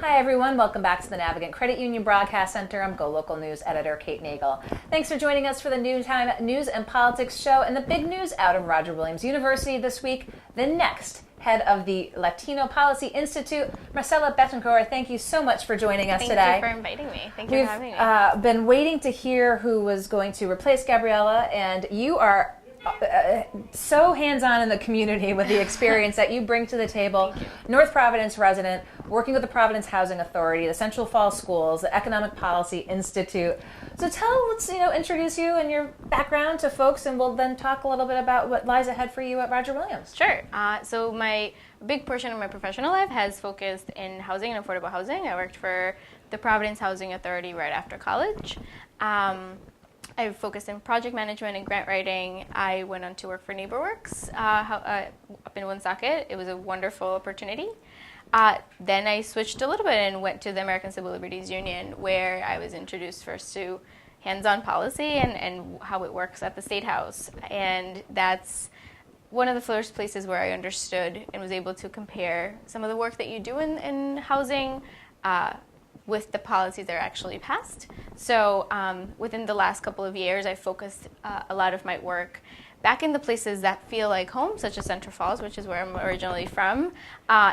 Hi everyone, welcome back to the Navigant Credit Union Broadcast Center. I'm GoLocal News editor Kate Nagel. Thanks for joining us for the Noontime News and Politics show. And the big news out of Roger Williams University this week, the next head of the Latino Policy Institute, Marcela Betancur. Thank you so much for joining us today. Thank you for inviting me. Thank you for having me. We've been waiting to hear who was going to replace Gabriela, and you are so hands-on in the community with the experience that you bring to the table. North Providence resident, working with the Providence Housing Authority, the Central Falls Schools, the Economic Policy Institute. So let's introduce you and your background to folks, and we'll then talk a little bit about what lies ahead for you at Roger Williams. Sure. So my big portion of my professional life has focused in housing and affordable housing. I worked for the Providence Housing Authority right after college. I've focused in project management and grant writing. I went on to work for NeighborWorks up in Woonsocket. It was a wonderful opportunity. Then I switched a little bit and went to the American Civil Liberties Union, where I was introduced first to hands-on policy and how it works at the State House. And that's one of the first places where I understood and was able to compare some of the work that you do in housing with the policies that are actually passed. So within the last couple of years, I focused a lot of my work back in the places that feel like home, such as Central Falls, which is where I'm originally from,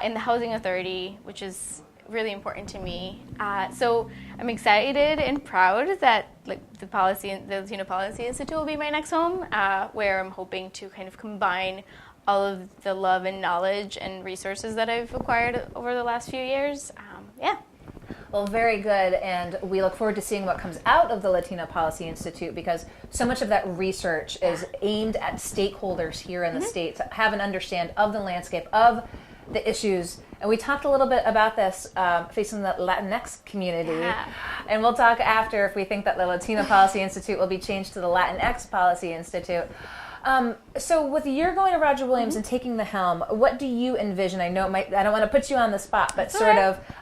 in the Housing Authority, which is really important to me. So I'm excited and proud that the Latino Policy Institute will be my next home, where I'm hoping to kind of combine all of the love and knowledge and resources that I've acquired over the last few years. Well, very good, and we look forward to seeing what comes out of the Latino Policy Institute, because so much of that research is aimed at stakeholders here in the state to have an understanding of the landscape, of the issues. And we talked a little bit about this facing the Latinx community, and we'll talk after if we think that the Latino Policy Institute will be changed to the Latinx Policy Institute. So with your going to Roger Williams and taking the helm, what do you envision? I know I don't want to put you on the spot, but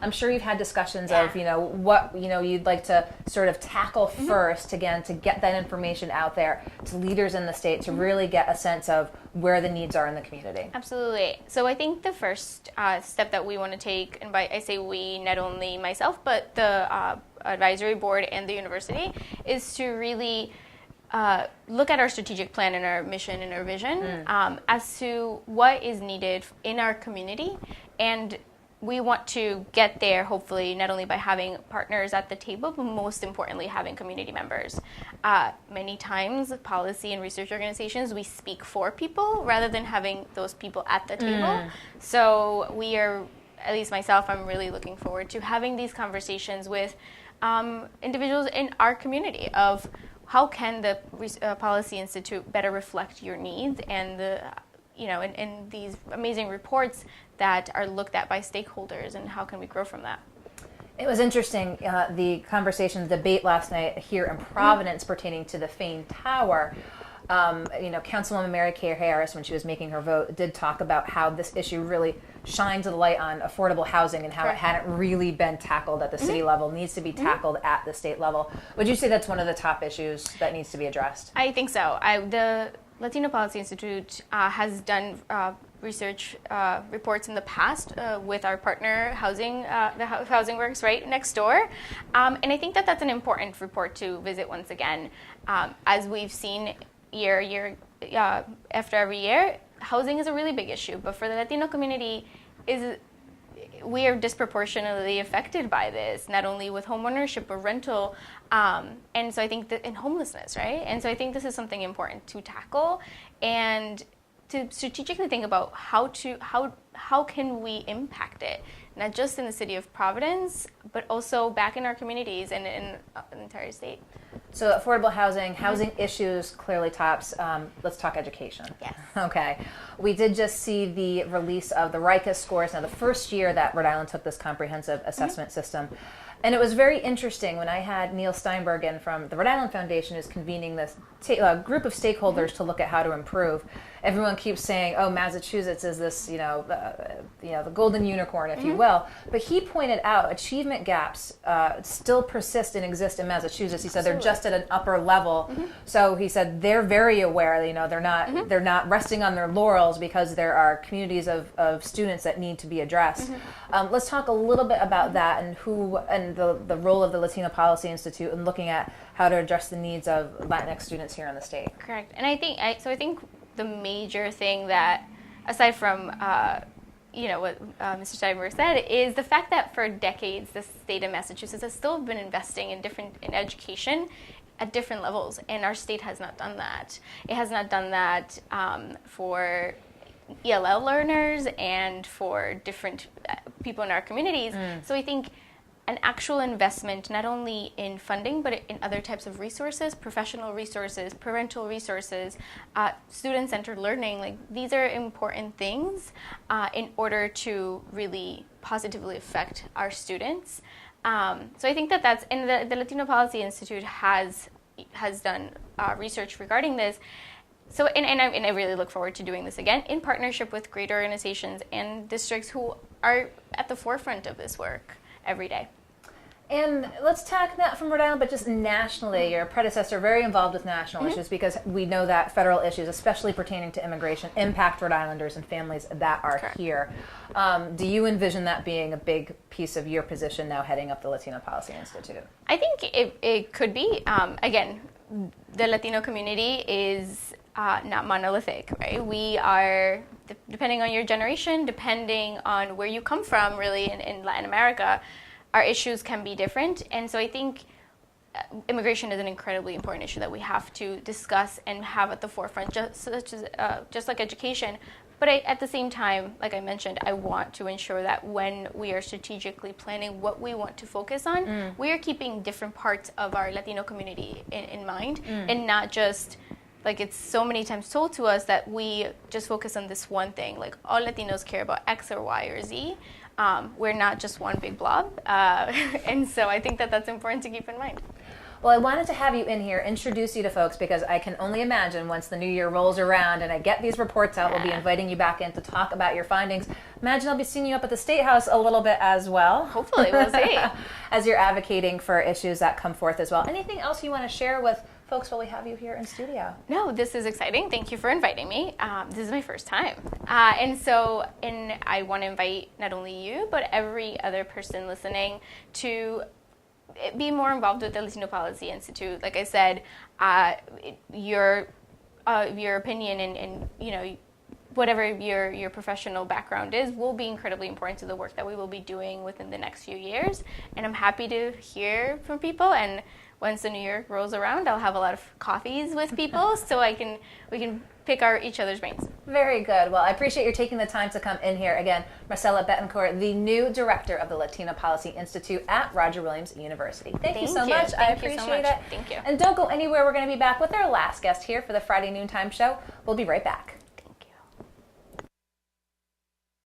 I'm sure you've had discussions of, what, you'd like to sort of tackle first, again, to get that information out there to leaders in the state to really get a sense of where the needs are in the community. Absolutely. So I think the first step that we want to take, and by I say we, not only myself, but the advisory board and the university, is to really look at our strategic plan and our mission and our vision as to what is needed in our community. And we want to get there, hopefully, not only by having partners at the table, but most importantly, having community members. Many times, policy and research organizations, we speak for people rather than having those people at the table. So we are, at least myself, I'm really looking forward to having these conversations with individuals in our community of how can the Policy Institute better reflect your needs and and these amazing reports that are looked at by stakeholders, and how can we grow from that? It was interesting, the conversation, the debate last night here in Providence pertaining to the Fain Tower. Councilwoman Mary Kay Harris, when she was making her vote, did talk about how this issue really shines a light on affordable housing and how it hadn't really been tackled at the city level, needs to be tackled at the state level. Would you say that's one of the top issues that needs to be addressed? I think so. The Latino Policy Institute has done research reports in the past with our partner the Housing Works right next door. And I think that that's an important report to visit once again. As we've seen year after every year, housing is a really big issue, but for the Latino community, we are disproportionately affected by this, not only with homeownership but rental, and so I think that in homelessness, right? And so I think this is something important to tackle and to strategically think about how can we impact it, not just in the city of Providence, but also back in our communities and in the entire state. So affordable housing issues clearly tops. Let's talk education. Yes. Okay. We did just see the release of the RICA scores. Now, the first year that Rhode Island took this comprehensive assessment system. And it was very interesting when I had Neil Steinberg in from the Rhode Island Foundation, who's convening this group of stakeholders to look at how to improve. everyone keeps saying, oh, Massachusetts is this, the golden unicorn, if you will. But he pointed out achievement gaps still persist and exist in Massachusetts. He said they're just at an upper level. So he said they're very aware, they're not resting on their laurels because there are communities of students that need to be addressed. Let's talk a little bit about that and the role of the Latino Policy Institute in looking at how to address the needs of Latinx students here in the state. Correct. And I think the major thing that, aside from what Mr. Steinberg said, is the fact that for decades the state of Massachusetts has still been investing in education at different levels, and our state has not done that. It has not done that for ELL learners and for different people in our communities. So I think an actual investment not only in funding but in other types of resources, professional resources, parental resources, student-centered learning, like these are important things in order to really positively affect our students. So I think that's, and the Latino Policy Institute has done research regarding this. So, and I really look forward to doing this again in partnership with great organizations and districts who are at the forefront of this work every day. And let's talk not from Rhode Island, but just nationally. Your predecessor very involved with national issues because we know that federal issues, especially pertaining to immigration, impact Rhode Islanders and families that are here. Do you envision that being a big piece of your position now heading up the Latino Policy Institute? I think it could be. Again, the Latino community is not monolithic, right? We are, depending on your generation, depending on where you come from, really, in Latin America, our issues can be different. And so I think immigration is an incredibly important issue that we have to discuss and have at the forefront, just like education. But at the same time, like I mentioned, I want to ensure that when we are strategically planning what we want to focus on, we are keeping different parts of our Latino community in mind, and not just, like it's so many times told to us that we just focus on this one thing, like all Latinos care about X or Y or Z. We're not just one big blob, and so I think that's important to keep in mind. Well, I wanted to have you in here, introduce you to folks, because I can only imagine once the new year rolls around and I get these reports out, we'll be inviting you back in to talk about your findings. Imagine I'll be seeing you up at the State House a little bit as well. Hopefully, we'll see. As you're advocating for issues that come forth as well. Anything else you want to share with folks while we have you here in studio? No, this is exciting. Thank you for inviting me. This is my first time. And I want to invite not only you, but every other person listening to be more involved with the Latino Policy Institute. Like I said, your opinion and whatever your professional background is will be incredibly important to the work that we will be doing within the next few years. And I'm happy to hear from people, and once the new year rolls around, I'll have a lot of coffees with people so we can pick each other's brains. Very good. Well, I appreciate your taking the time to come in here. Again, Marcela Betancur, the new director of the Latino Policy Institute at Roger Williams University. Thank you so much. I appreciate it. Thank you. And don't go anywhere. We're going to be back with our last guest here for the Friday Noontime Show. We'll be right back.